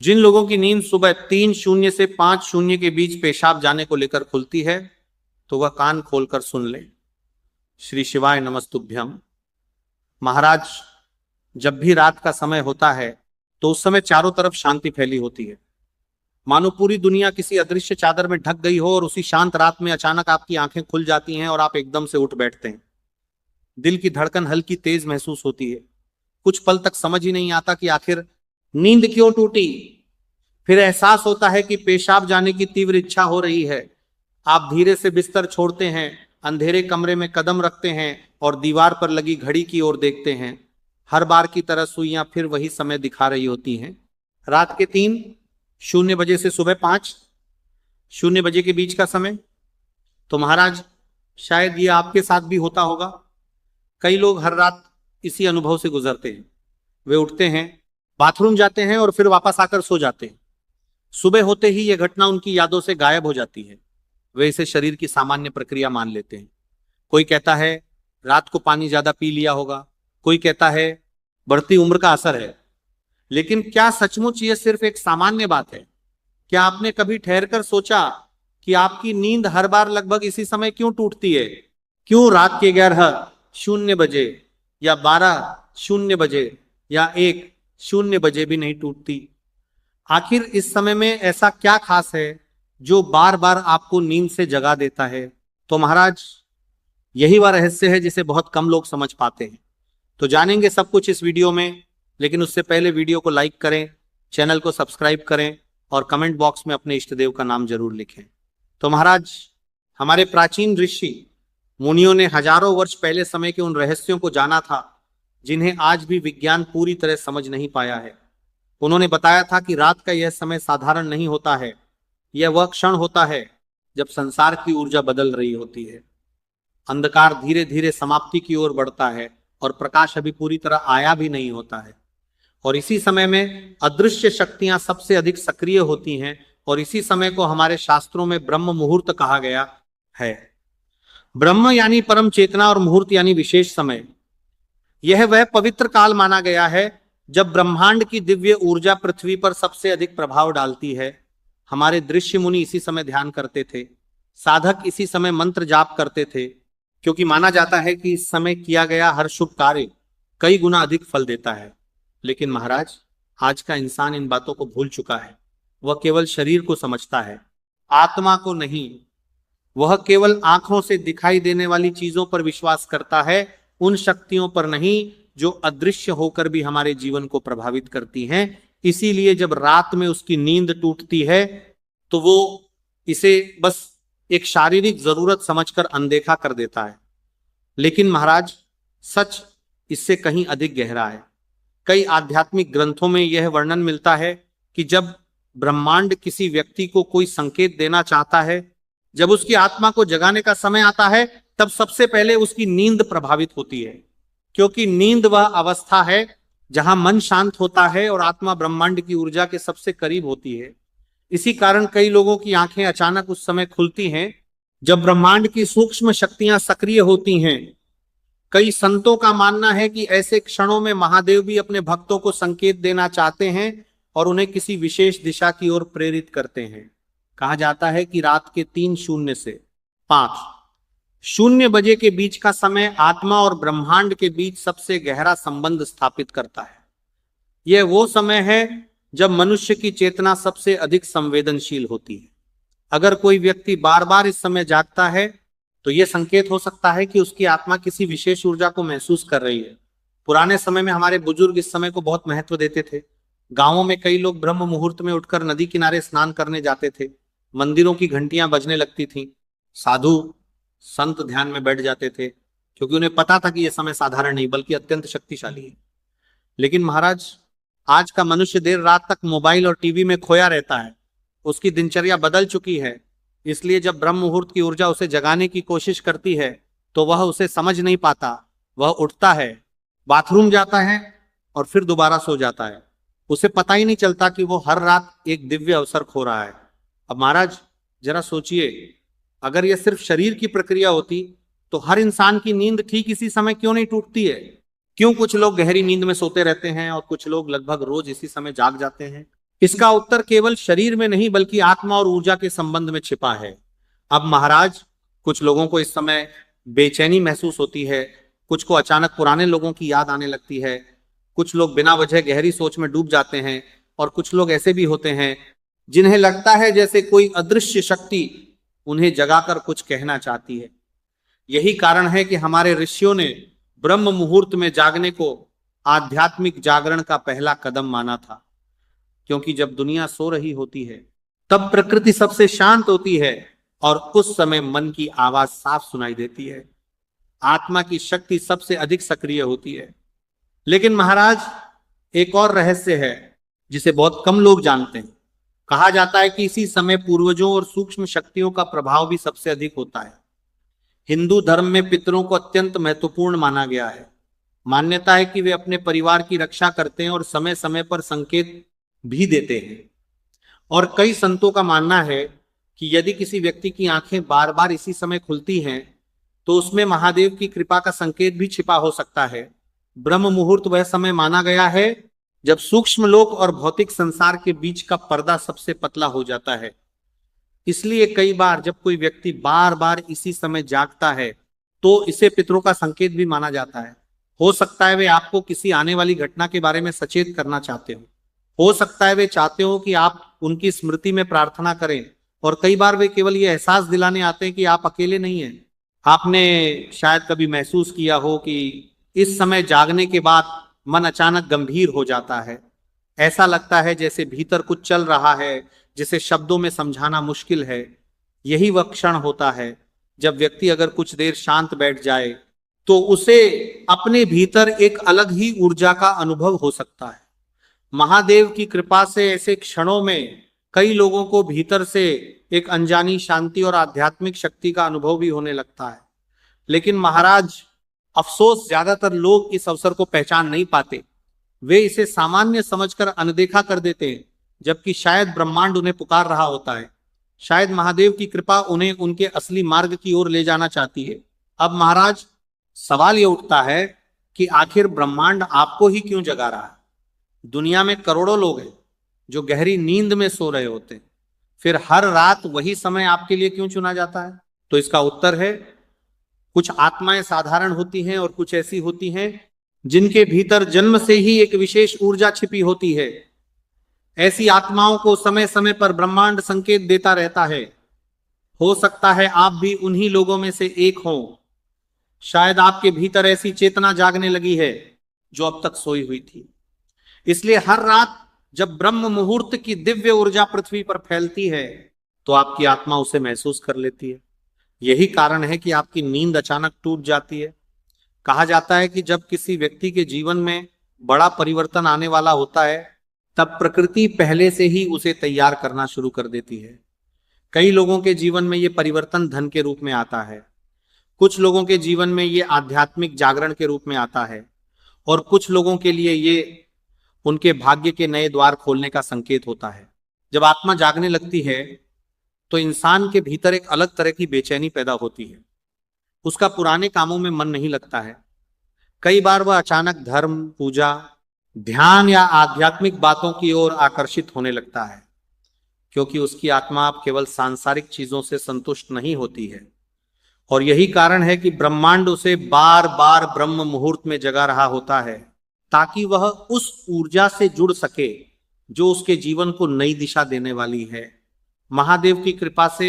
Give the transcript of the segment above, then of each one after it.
जिन लोगों की नींद सुबह 3:00 से 5:00 के बीच पेशाब जाने को लेकर खुलती है तो वह कान खोलकर सुन ले। श्री शिवाय नमस्तुभ्यम। महाराज, जब भी रात का समय होता है तो उस समय चारों तरफ शांति फैली होती है, मानो पूरी दुनिया किसी अदृश्य चादर में ढक गई हो। और उसी शांत रात में अचानक आपकी आंखें खुल जाती हैं और आप एकदम से उठ बैठते हैं। दिल की धड़कन हल्की तेज महसूस होती है। कुछ पल तक समझ ही नहीं आता कि आखिर नींद क्यों टूटी। फिर एहसास होता है कि पेशाब जाने की तीव्र इच्छा हो रही है। आप धीरे से बिस्तर छोड़ते हैं, अंधेरे कमरे में कदम रखते हैं और दीवार पर लगी घड़ी की ओर देखते हैं। हर बार की तरह सुइयां फिर वही समय दिखा रही होती हैं, रात के 3:00 से सुबह 5:00 के बीच का समय। तो महाराज, शायद ये आपके साथ भी होता होगा। कई लोग हर रात इसी अनुभव से गुजरते हैं। वे उठते हैं, बाथरूम जाते हैं और फिर वापस आकर सो जाते हैं। सुबह होते ही यह घटना उनकी यादों से गायब हो जाती है। वे इसे शरीर की सामान्य प्रक्रिया मान लेते हैं। कोई कहता है रात को पानी ज्यादा पी लिया होगा, कोई कहता है बढ़ती उम्र का असर है। लेकिन क्या सचमुच ये सिर्फ एक सामान्य बात है? क्या आपने कभी ठहरकर सोचा कि आपकी नींद हर बार लगभग इसी समय क्यों टूटती है? क्यों रात के 11:00 या 12:00 या 1:00 भी नहीं टूटती? आखिर इस समय में ऐसा क्या खास है जो बार बार आपको नींद से जगा देता है? तो महाराज, यही वह रहस्य है जिसे बहुत कम लोग समझ पाते हैं। तो जानेंगे सब कुछ इस वीडियो में, लेकिन उससे पहले वीडियो को लाइक करें, चैनल को सब्सक्राइब करें और कमेंट बॉक्स में अपने इष्ट देव का नाम जरूर लिखें। तो महाराज, हमारे प्राचीन ऋषि मुनियों ने हजारों वर्ष पहले समय के उन रहस्यों को जाना था जिन्हें आज भी विज्ञान पूरी तरह समझ नहीं पाया है। उन्होंने बताया था कि रात का यह समय साधारण नहीं होता है। यह वह क्षण होता है जब संसार की ऊर्जा बदल रही होती है। अंधकार धीरे धीरे समाप्ति की ओर बढ़ता है और प्रकाश अभी पूरी तरह आया भी नहीं होता है। और इसी समय में अदृश्य शक्तियां सबसे अधिक सक्रिय होती हैं और इसी समय को हमारे शास्त्रों में ब्रह्म मुहूर्त कहा गया है। ब्रह्म यानी परम चेतना और मुहूर्त यानी विशेष समय। यह वह पवित्र काल माना गया है जब ब्रह्मांड की दिव्य ऊर्जा पृथ्वी पर सबसे अधिक प्रभाव डालती है। हमारे ऋषि मुनि इसी समय ध्यान करते थे, साधक इसी समय मंत्र जाप करते थे, क्योंकि माना जाता है कि इस समय किया गया हर शुभ कार्य कई गुना अधिक फल देता है। लेकिन महाराज, आज का इंसान इन बातों को भूल चुका है। वह केवल शरीर को समझता है, आत्मा को नहीं। वह केवल आंखों से दिखाई देने वाली चीजों पर विश्वास करता है, उन शक्तियों पर नहीं जो अदृश्य होकर भी हमारे जीवन को प्रभावित करती हैं। इसीलिए जब रात में उसकी नींद टूटती है तो वो इसे बस एक शारीरिक जरूरत समझकर अनदेखा कर देता है। लेकिन महाराज, सच इससे कहीं अधिक गहरा है। कई आध्यात्मिक ग्रंथों में यह वर्णन मिलता है कि जब ब्रह्मांड किसी व्यक्ति को कोई संकेत देना चाहता है, जब उसकी आत्मा को जगाने का समय आता है, तब सबसे पहले उसकी नींद प्रभावित होती है। क्योंकि नींद वह अवस्था है जहां मन शांत होता है और आत्मा ब्रह्मांड की ऊर्जा के सबसे करीब होती है। इसी कारण कई लोगों की आंखें अचानक उस समय खुलती हैं जब ब्रह्मांड की सूक्ष्म शक्तियां सक्रिय होती हैं। कई संतों का मानना है कि ऐसे क्षणों में महादेव भी अपने भक्तों को संकेत देना चाहते हैं और उन्हें किसी विशेष दिशा की ओर प्रेरित करते हैं। कहा जाता है कि रात के 3:00 से 5:00 के बीच का समय आत्मा और ब्रह्मांड के बीच सबसे गहरा संबंध स्थापित करता है। यह वो समय है जब मनुष्य की चेतना सबसे अधिक संवेदनशील होती है। अगर कोई व्यक्ति बार बार इस समय जागता है तो यह संकेत हो सकता है कि उसकी आत्मा किसी विशेष ऊर्जा को महसूस कर रही है। पुराने समय में हमारे बुजुर्ग इस समय को बहुत महत्व देते थे। गांवों में कई लोग ब्रह्म मुहूर्त में उठकर नदी किनारे स्नान करने जाते थे। मंदिरों की घंटियां बजने लगती थीं। साधु संत ध्यान में बैठ जाते थे, क्योंकि उन्हें पता था कि यह समय साधारण नहीं बल्कि अत्यंत शक्तिशाली है। लेकिन महाराज, आज का मनुष्य देर रात तक मोबाइल और टीवी में खोया रहता है। उसकी दिनचर्या बदल चुकी है। इसलिए जब ब्रह्म मुहूर्त की ऊर्जा उसे जगाने की कोशिश करती है तो वह उसे समझ नहीं पाता। वह उठता है, बाथरूम जाता है और फिर दोबारा सो जाता है। उसे पता ही नहीं चलता कि वो हर रात एक दिव्य अवसर खो रहा है। अब महाराज, जरा सोचिए, अगर यह सिर्फ शरीर की प्रक्रिया होती तो हर इंसान की नींद ठीक इसी समय क्यों नहीं टूटती है? क्यों कुछ लोग गहरी नींद में सोते रहते हैं और कुछ लोग लगभग रोज इसी समय जाग जाते हैं? इसका उत्तर केवल शरीर में नहीं बल्कि आत्मा और ऊर्जा के संबंध में छिपा है। अब महाराज, कुछ लोगों को इस समय बेचैनी महसूस होती है, कुछ को अचानक पुराने लोगों की याद आने लगती है, कुछ लोग बिना वजह गहरी सोच में डूब जाते हैं, और कुछ लोग ऐसे भी होते हैं जिन्हें लगता है जैसे कोई अदृश्य शक्ति उन्हें जगाकर कुछ कहना चाहती है। यही कारण है कि हमारे ऋषियों ने ब्रह्म मुहूर्त में जागने को आध्यात्मिक जागरण का पहला कदम माना था, क्योंकि जब दुनिया सो रही होती है तब प्रकृति सबसे शांत होती है और उस समय मन की आवाज साफ सुनाई देती है, आत्मा की शक्ति सबसे अधिक सक्रिय होती है। लेकिन महाराज, एक और रहस्य है जिसे बहुत कम लोग जानते हैं। कहा जाता है कि इसी समय पूर्वजों और सूक्ष्म शक्तियों का प्रभाव भी सबसे अधिक होता है। हिंदू धर्म में पितरों को अत्यंत महत्वपूर्ण माना गया है। मान्यता है कि वे अपने परिवार की रक्षा करते हैं और समय समय पर संकेत भी देते हैं। और कई संतों का मानना है कि यदि किसी व्यक्ति की आंखें बार बार इसी समय खुलती हैं तो उसमें महादेव की कृपा का संकेत भी छिपा हो सकता है। ब्रह्म मुहूर्त वह समय माना गया है जब सूक्ष्म लोक और भौतिक संसार के बीच का पर्दा सबसे पतला हो जाता है। इसलिए कई बार जब कोई व्यक्ति बार बार इसी समय जागता है तो इसे पितरों का संकेत भी माना जाता है। हो सकता है वे आपको किसी आने वाली घटना के बारे में सचेत करना चाहते हो सकता है वे चाहते हो कि आप उनकी स्मृति में प्रार्थना करें, और कई बार वे केवल ये एहसास दिलाने आते हैं कि आप अकेले नहीं हैं। आपने शायद कभी महसूस किया हो कि इस समय जागने के बाद मन अचानक गंभीर हो जाता है। ऐसा लगता है जैसे भीतर कुछ चल रहा है जिसे शब्दों में समझाना मुश्किल है। यही वह क्षण होता है जब व्यक्ति अगर कुछ देर शांत बैठ जाए तो उसे अपने भीतर एक अलग ही ऊर्जा का अनुभव हो सकता है। महादेव की कृपा से ऐसे क्षणों में कई लोगों को भीतर से एक अनजानी शांति और आध्यात्मिक शक्ति का अनुभव भी होने लगता है। लेकिन महाराज, अफसोस ज्यादातर लोग इस अवसर को पहचान नहीं पाते। वे इसे सामान्य समझकर अनदेखा कर देते हैं, जबकि शायद ब्रह्मांड उन्हें पुकार रहा होता है। शायद महादेव की कृपा उन्हें उनके असली मार्ग की ओर ले जाना चाहती है। अब महाराज, सवाल यह उठता है कि आखिर ब्रह्मांड आपको ही क्यों जगा रहा है? दुनिया में करोड़ों लोग हैं जो गहरी नींद में सो रहे होते हैं, फिर हर रात वही समय आपके लिए क्यों चुना जाता है? तो इसका उत्तर है, कुछ आत्माएं साधारण होती हैं और कुछ ऐसी होती हैं जिनके भीतर जन्म से ही एक विशेष ऊर्जा छिपी होती है। ऐसी आत्माओं को समय समय पर ब्रह्मांड संकेत देता रहता है। हो सकता है आप भी उन्हीं लोगों में से एक हों। शायद आपके भीतर ऐसी चेतना जागने लगी है जो अब तक सोई हुई थी। इसलिए हर रात जब ब्रह्म मुहूर्त की दिव्य ऊर्जा पृथ्वी पर फैलती है तो आपकी आत्मा उसे महसूस कर लेती है। यही कारण है कि आपकी नींद अचानक टूट जाती है। कहा जाता है कि जब किसी व्यक्ति के जीवन में बड़ा परिवर्तन आने वाला होता है तब प्रकृति पहले से ही उसे तैयार करना शुरू कर देती है। कई लोगों के जीवन में यह परिवर्तन धन के रूप में आता है, कुछ लोगों के जीवन में ये आध्यात्मिक जागरण के रूप में आता है, और कुछ लोगों के लिए ये उनके भाग्य के नए द्वार खोलने का संकेत होता है। जब आत्मा जागने लगती है तो इंसान के भीतर एक अलग तरह की बेचैनी पैदा होती है। उसका पुराने कामों में मन नहीं लगता है। कई बार वह अचानक धर्म, पूजा, ध्यान या आध्यात्मिक बातों की ओर आकर्षित होने लगता है, क्योंकि उसकी आत्मा अब केवल सांसारिक चीजों से संतुष्ट नहीं होती है। और यही कारण है कि ब्रह्मांड उसे बार बार ब्रह्म मुहूर्त में जगा रहा होता है, ताकि वह उस ऊर्जा से जुड़ सके जो उसके जीवन को नई दिशा देने वाली है। महादेव की कृपा से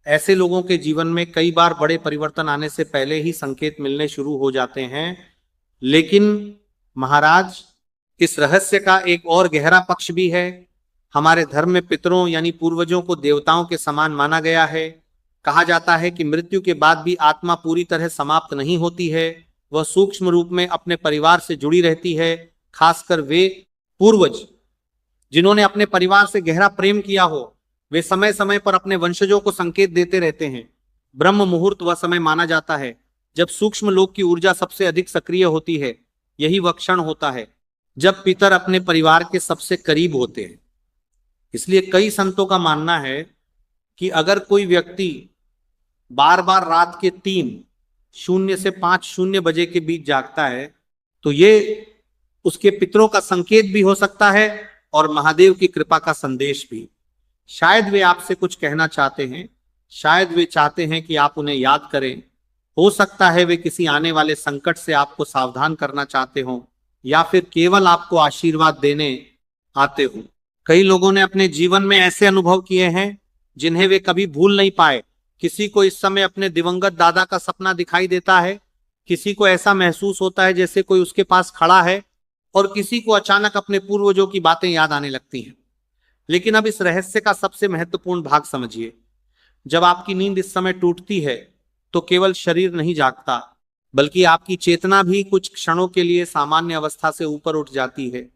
ऐसे लोगों के जीवन में कई बार बड़े परिवर्तन आने से पहले ही संकेत मिलने शुरू हो जाते हैं। लेकिन महाराज, इस रहस्य का एक और गहरा पक्ष भी है। हमारे धर्म में पितरों यानी पूर्वजों को देवताओं के समान माना गया है। कहा जाता है कि मृत्यु के बाद भी आत्मा पूरी तरह समाप्त नहीं होती है, वह सूक्ष्म रूप में अपने परिवार से जुड़ी रहती है। खासकर वे पूर्वज जिन्होंने अपने परिवार से गहरा प्रेम किया हो, वे समय समय पर अपने वंशजों को संकेत देते रहते हैं। ब्रह्म मुहूर्त वह समय माना जाता है जब सूक्ष्म लोक की ऊर्जा सबसे अधिक सक्रिय होती है। यही वह क्षण होता है जब पितर अपने परिवार के सबसे करीब होते हैं। इसलिए कई संतों का मानना है कि अगर कोई व्यक्ति बार बार रात के 3:00 से 5:00 बजे के बीच जागता है तो ये उसके पितरों का संकेत भी हो सकता है, और महादेव की कृपा का संदेश भी। शायद वे आपसे कुछ कहना चाहते हैं, शायद वे चाहते हैं कि आप उन्हें याद करें। हो सकता है वे किसी आने वाले संकट से आपको सावधान करना चाहते हो, या फिर केवल आपको आशीर्वाद देने आते हो। कई लोगों ने अपने जीवन में ऐसे अनुभव किए हैं जिन्हें वे कभी भूल नहीं पाए। किसी को इस समय अपने दिवंगत दादा का सपना दिखाई देता है, किसी को ऐसा महसूस होता है जैसे कोई उसके पास खड़ा है, और किसी को अचानक अपने पूर्वजों की बातें याद आने लगती हैं। लेकिन अब इस रहस्य का सबसे महत्वपूर्ण भाग समझिए। जब आपकी नींद इस समय टूटती है तो केवल शरीर नहीं जागता, बल्कि आपकी चेतना भी कुछ क्षणों के लिए सामान्य अवस्था से ऊपर उठ जाती है।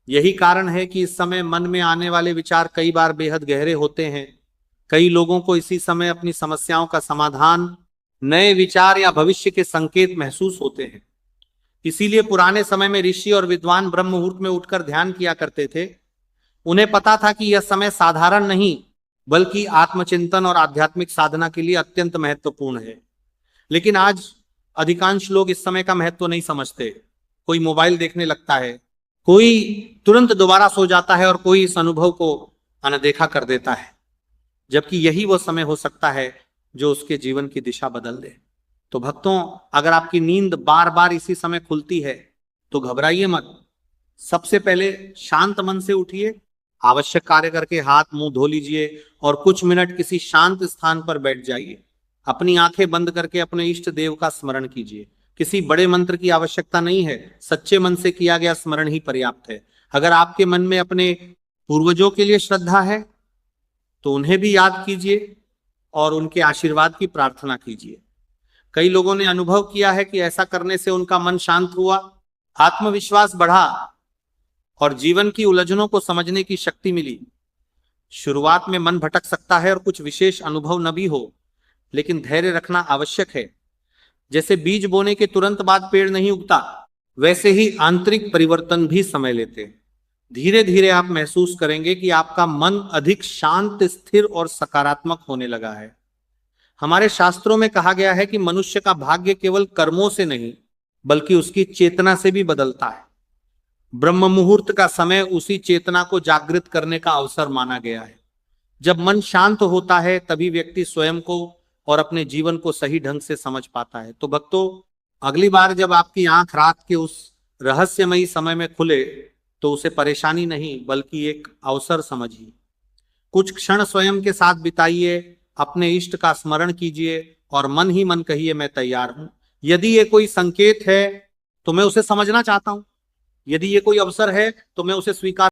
यही कारण है कि इस समय मन में आने वाले विचार कई बार बेहद गहरे होते हैं। कई लोगों को इसी समय अपनी समस्याओं का समाधान, नए विचार या भविष्य के संकेत महसूस होते हैं। इसीलिए पुराने समय में ऋषि और विद्वान ब्रह्म मुहूर्त में उठकर ध्यान किया करते थे। उन्हें पता था कि यह समय साधारण नहीं, बल्कि आत्मचिंतन और आध्यात्मिक साधना के लिए अत्यंत महत्वपूर्ण है। लेकिन आज अधिकांश लोग इस समय का महत्व नहीं समझते। कोई मोबाइल देखने लगता है, कोई तुरंत दोबारा सो जाता है, और कोई इस अनुभव को अनदेखा कर देता है, जबकि यही वो समय हो सकता है जो उसके जीवन की दिशा बदल दे। तो भक्तों, अगर आपकी नींद बार बार इसी समय खुलती है तो घबराइए मत। सबसे पहले शांत मन से उठिए, आवश्यक कार्य करके हाथ मुंह धो लीजिए और कुछ मिनट किसी शांत स्थान पर बैठ जाइए। अपनी आंखें बंद करके अपने इष्ट देव का स्मरण कीजिए। किसी बड़े मंत्र की आवश्यकता नहीं है, सच्चे मन से किया गया स्मरण ही पर्याप्त है। अगर आपके मन में अपने पूर्वजों के लिए श्रद्धा है तो उन्हें भी याद कीजिए और उनके आशीर्वाद की प्रार्थना कीजिए। कई लोगों ने अनुभव किया है कि ऐसा करने से उनका मन शांत हुआ, आत्मविश्वास बढ़ा और जीवन की उलझनों को समझने की शक्ति मिली। शुरुआत में मन भटक सकता है और कुछ विशेष अनुभव न भी हो, लेकिन धैर्य रखना आवश्यक है। जैसे बीज बोने के तुरंत बाद पेड़ नहीं उगता, वैसे ही आंतरिक परिवर्तन भी समय लेते हैं। धीरे धीरे आप महसूस करेंगे कि आपका मन अधिक शांत, स्थिर और सकारात्मक होने लगा है। हमारे शास्त्रों में कहा गया है कि मनुष्य का भाग्य केवल कर्मों से नहीं, बल्कि उसकी चेतना से भी बदलता है। ब्रह्म मुहूर्त का समय उसी चेतना को जागृत करने का अवसर माना गया है। जब मन शांत होता है तभी व्यक्ति स्वयं को और अपने जीवन को सही ढंग से समझ पाता है। तो भक्तों, अगली बार जब आपकी आंख रात के उस रहस्यमयी समय में खुले तो उसे परेशानी नहीं, बल्कि एक अवसर समझिए। कुछ क्षण स्वयं के साथ बिताइए, अपने इष्ट का स्मरण कीजिए और मन ही मन कहिए, मैं तैयार हूं। यदि ये कोई संकेत है तो मैं उसे समझना चाहता हूं, यदि ये कोई अवसर है तो मैं उसे स्वीकार